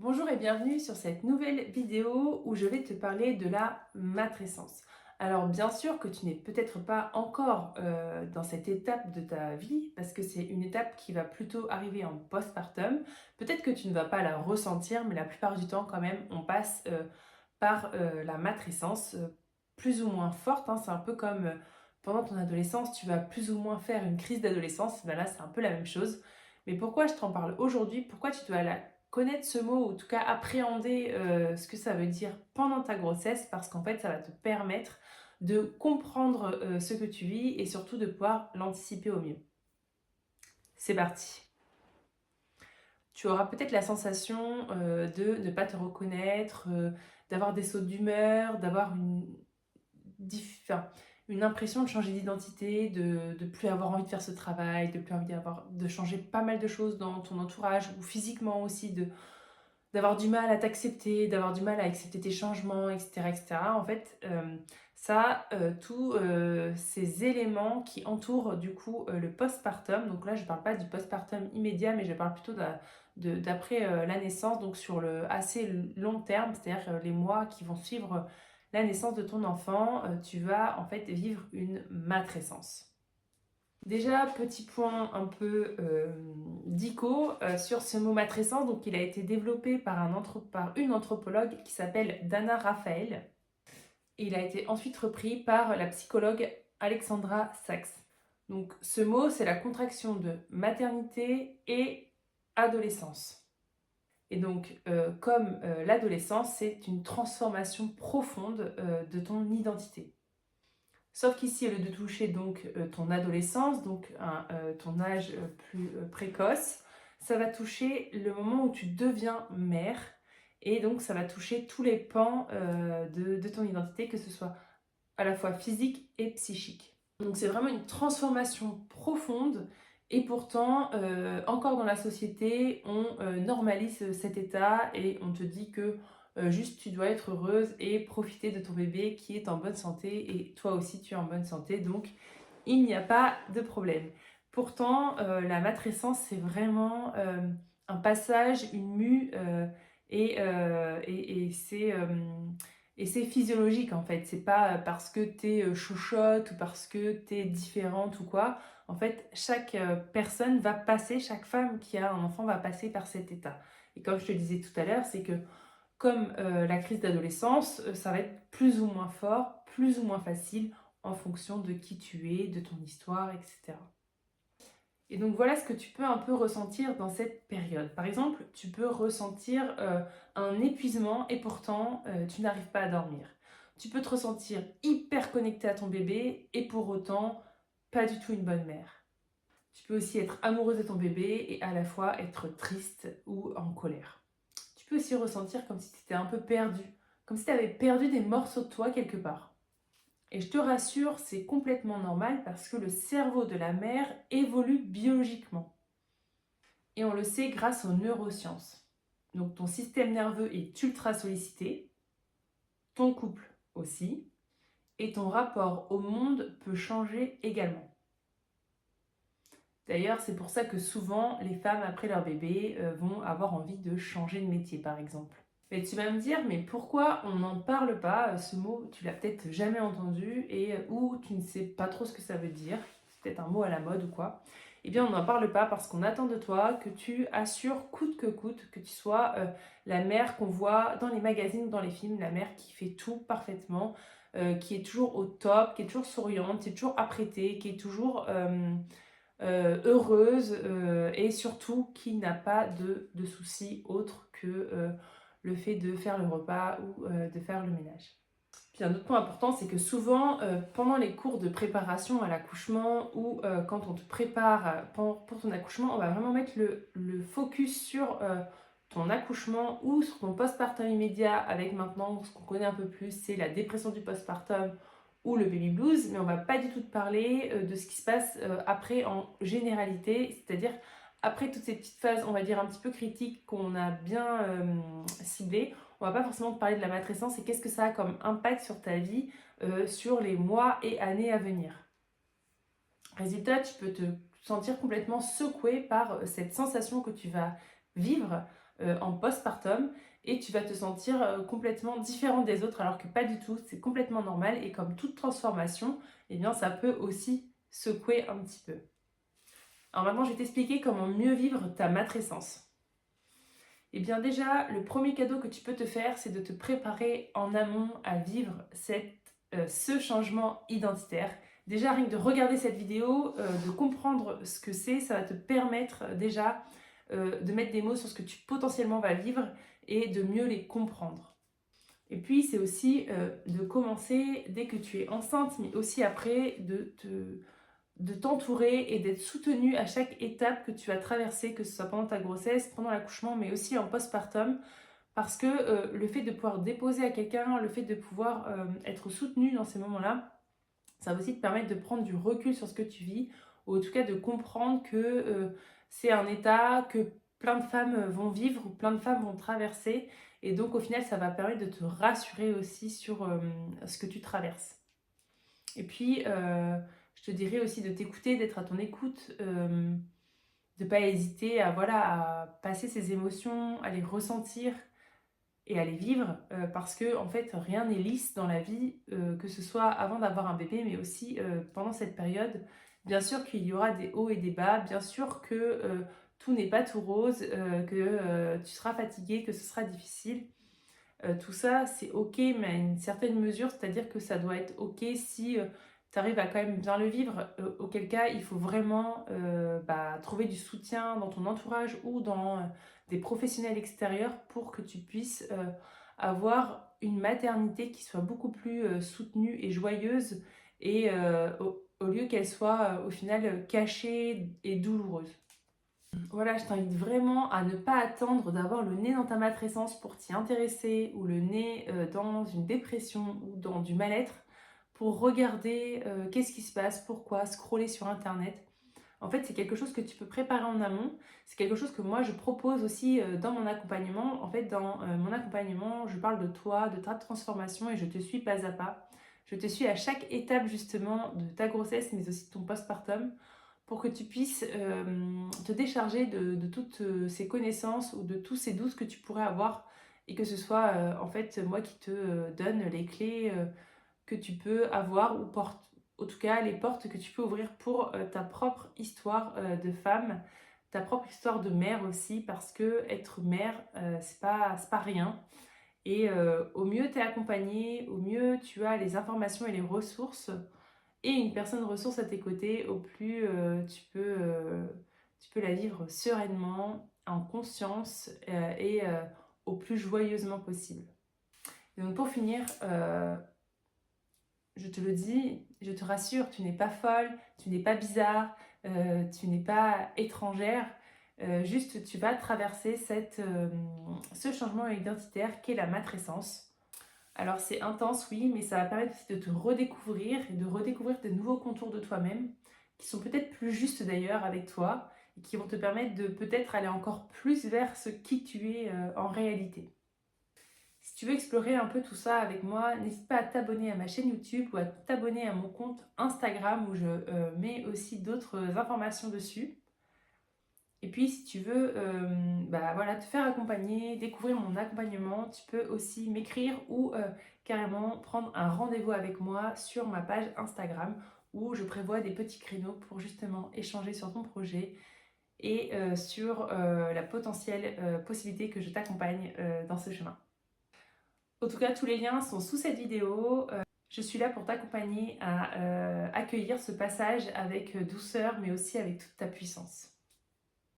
Bonjour et bienvenue sur cette nouvelle vidéo où je vais te parler de la matrescence. Alors bien sûr que tu n'es peut-être pas encore dans cette étape de ta vie parce que c'est une étape qui va plutôt arriver en postpartum. Peut-être que tu ne vas pas la ressentir, mais la plupart du temps quand même on passe par la matrescence plus ou moins forte, hein. C'est un peu comme pendant ton adolescence tu vas plus ou moins faire une crise d'adolescence. Ben là c'est un peu la même chose. Mais pourquoi je t'en parle aujourd'hui? Pourquoi tu dois connaître ce mot, ou en tout cas appréhender ce que ça veut dire pendant ta grossesse, parce qu'en fait ça va te permettre de comprendre ce que tu vis et surtout de pouvoir l'anticiper au mieux. C'est parti. Tu auras peut-être la sensation de ne pas te reconnaître, d'avoir des sautes d'humeur, d'avoir enfin, une impression de changer d'identité, de ne plus avoir envie de faire ce travail, de plus envie de changer pas mal de choses dans ton entourage ou physiquement aussi, d'avoir du mal à t'accepter, d'avoir du mal à accepter tes changements, etc. etc. En fait, tous ces éléments qui entourent du coup le postpartum, donc là je ne parle pas du postpartum immédiat, mais je parle plutôt d'après la naissance, donc sur le assez long terme, c'est-à-dire les mois qui vont suivre la naissance de ton enfant, tu vas en fait vivre une matrescence. Déjà, petit point un peu dico sur ce mot matrescence. Donc, il a été développé par une anthropologue qui s'appelle Dana Raphael. Et il a été ensuite repris par la psychologue Alexandra Sachs. Donc, ce mot, c'est la contraction de maternité et adolescence. Et donc, comme l'adolescence, c'est une transformation profonde de ton identité. Sauf qu'ici, au lieu de toucher donc ton adolescence, donc ton âge plus précoce, ça va toucher le moment où tu deviens mère. Et donc, ça va toucher tous les pans de ton identité, que ce soit à la fois physique et psychique. Donc, c'est vraiment une transformation profonde. Et pourtant, encore dans la société, on normalise cet état et on te dit que juste tu dois être heureuse et profiter de ton bébé qui est en bonne santé et toi aussi tu es en bonne santé, donc il n'y a pas de problème. Pourtant, la matrescence c'est vraiment un passage, une mue et c'est physiologique en fait. C'est pas parce que t'es chouchotte ou parce que t'es différente ou quoi. En fait, chaque personne va passer, chaque femme qui a un enfant va passer par cet état. Et comme je te le disais tout à l'heure, c'est que comme la crise d'adolescence, ça va être plus ou moins fort, plus ou moins facile en fonction de qui tu es, de ton histoire, etc. Et donc voilà ce que tu peux un peu ressentir dans cette période. Par exemple, tu peux ressentir un épuisement et pourtant tu n'arrives pas à dormir. Tu peux te ressentir hyper connecté à ton bébé et pour autant pas du tout une bonne mère. Tu peux aussi être amoureuse de ton bébé et à la fois être triste ou en colère. Tu peux aussi ressentir comme si tu étais un peu perdu, comme si tu avais perdu des morceaux de toi quelque part. Et je te rassure, c'est complètement normal parce que le cerveau de la mère évolue biologiquement. Et on le sait grâce aux neurosciences. Donc ton système nerveux est ultra sollicité, ton couple aussi, et ton rapport au monde peut changer également. D'ailleurs, c'est pour ça que souvent les femmes après leur bébé vont avoir envie de changer de métier par exemple. Mais tu vas me dire, mais pourquoi on n'en parle pas? Ce mot, tu l'as peut-être jamais entendu et ou tu ne sais pas trop ce que ça veut dire. C'est peut-être un mot à la mode ou quoi. Eh bien, on n'en parle pas parce qu'on attend de toi que tu assures coûte que tu sois la mère qu'on voit dans les magazines ou dans les films, la mère qui fait tout parfaitement, qui est toujours au top, qui est toujours souriante, qui est toujours apprêtée, qui est toujours heureuse et surtout qui n'a pas de soucis autres que le fait de faire le repas ou de faire le ménage. Puis un autre point important, c'est que souvent, pendant les cours de préparation à l'accouchement ou quand on te prépare pour ton accouchement, on va vraiment mettre le focus sur ton accouchement ou sur ton postpartum immédiat avec maintenant ce qu'on connaît un peu plus, c'est la dépression du postpartum ou le baby blues, mais on va pas du tout te parler de ce qui se passe après en généralité, c'est-à-dire après toutes ces petites phases, on va dire un petit peu critiques qu'on a bien ciblées. On va pas forcément te parler de la matrescence et qu'est-ce que ça a comme impact sur ta vie sur les mois et années à venir. Résultat, tu peux te sentir complètement secoué par cette sensation que tu vas vivre en postpartum et tu vas te sentir complètement différente des autres alors que pas du tout, c'est complètement normal et comme toute transformation, eh bien ça peut aussi secouer un petit peu. Alors maintenant, je vais t'expliquer comment mieux vivre ta matrescence. Eh bien déjà, le premier cadeau que tu peux te faire, c'est de te préparer en amont à vivre ce changement identitaire. Déjà, rien que de regarder cette vidéo, de comprendre ce que c'est, ça va te permettre déjà de mettre des mots sur ce que tu potentiellement vas vivre et de mieux les comprendre. Et puis, c'est aussi de commencer dès que tu es enceinte, mais aussi après de t'entourer et d'être soutenu à chaque étape que tu vas traverser, que ce soit pendant ta grossesse, pendant l'accouchement, mais aussi en postpartum, parce que le fait de pouvoir déposer à quelqu'un, le fait de pouvoir être soutenu dans ces moments-là, ça va aussi te permettre de prendre du recul sur ce que tu vis, ou en tout cas de comprendre que c'est un état que plein de femmes vont vivre, ou plein de femmes vont traverser, et donc au final ça va permettre de te rassurer aussi sur ce que tu traverses. Et puis, je te dirais aussi de t'écouter, d'être à ton écoute, de ne pas hésiter à, voilà, à passer ses émotions, à les ressentir et à les vivre, parce que en fait, rien n'est lisse dans la vie, que ce soit avant d'avoir un bébé, mais aussi pendant cette période. Bien sûr qu'il y aura des hauts et des bas, bien sûr que tout n'est pas tout rose, que tu seras fatigué, que ce sera difficile. Tout ça, c'est ok, mais à une certaine mesure, c'est-à-dire que ça doit être ok si tu arrives à quand même bien le vivre, auquel cas il faut vraiment trouver du soutien dans ton entourage ou dans des professionnels extérieurs pour que tu puisses avoir une maternité qui soit beaucoup plus soutenue et joyeuse et au lieu qu'elle soit au final cachée et douloureuse. Voilà, je t'invite vraiment à ne pas attendre d'avoir le nez dans ta matrescence pour t'y intéresser ou le nez dans une dépression ou dans du mal-être pour regarder qu'est-ce qui se passe, pourquoi, scroller sur internet. En fait, c'est quelque chose que tu peux préparer en amont. C'est quelque chose que moi, je propose aussi dans mon accompagnement. En fait, dans mon accompagnement, je parle de toi, de ta transformation et je te suis pas à pas. Je te suis à chaque étape justement de ta grossesse, mais aussi de ton postpartum pour que tu puisses te décharger de toutes ces connaissances ou de tous ces doutes que tu pourrais avoir et que ce soit en fait moi qui te donne les clés que tu peux avoir ou en tout cas les portes que tu peux ouvrir pour ta propre histoire de femme, ta propre histoire de mère aussi parce que être mère c'est pas rien et au mieux tu es accompagnée, au mieux tu as les informations et les ressources et une personne ressource à tes côtés, au plus tu peux la vivre sereinement, en conscience et au plus joyeusement possible. Et donc pour finir, je te le dis, je te rassure, tu n'es pas folle, tu n'es pas bizarre, tu n'es pas étrangère. Juste, tu vas traverser ce changement identitaire qu'est la matrescence. Alors c'est intense, oui, mais ça va permettre aussi de te redécouvrir et de redécouvrir de nouveaux contours de toi-même, qui sont peut-être plus justes d'ailleurs avec toi, et qui vont te permettre de peut-être aller encore plus vers ce qui tu es en réalité. Si tu veux explorer un peu tout ça avec moi, n'hésite pas à t'abonner à ma chaîne YouTube ou à t'abonner à mon compte Instagram où je mets aussi d'autres informations dessus. Et puis, si tu veux voilà, te faire accompagner, découvrir mon accompagnement, tu peux aussi m'écrire ou carrément prendre un rendez-vous avec moi sur ma page Instagram où je prévois des petits créneaux pour justement échanger sur ton projet et sur la potentielle possibilité que je t'accompagne dans ce chemin. En tout cas, tous les liens sont sous cette vidéo. Je suis là pour t'accompagner à accueillir ce passage avec douceur mais aussi avec toute ta puissance.